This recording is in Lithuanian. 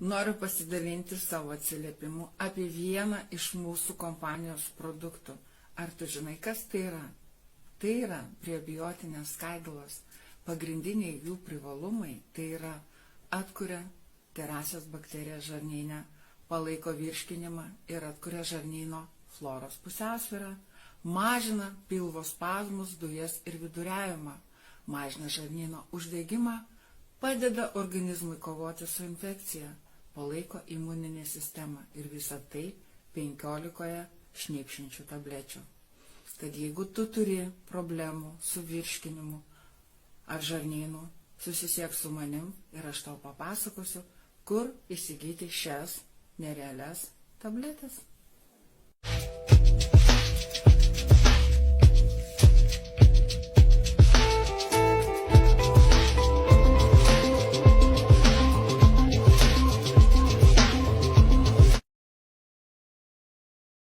Noriu pasidalinti savo atsiliepimu apie vieną iš mūsų kompanijos produktų. Ar tu žinai, kas tai yra? Tai yra prebiotinės skaidulos. Pagrindiniai jų privalumai tai yra atkuria gerąsias bakterijas žarnyne, palaiko virškinimą ir atkuria žarnyno floros pusiausvyrą, mažina pilvo spazmus, dujas ir viduriavimą, mažina žarnyno uždegimą, padeda organizmui kovoti su infekcija, palaiko imuninę sistemą ir visą tai 15 šnipšinčių tablečių. Tad jeigu tu turi problemų su virškinimu ar žarnynu, susisiek su manim ir aš tau papasakosiu, kur įsigyti šias nerealias tabletės.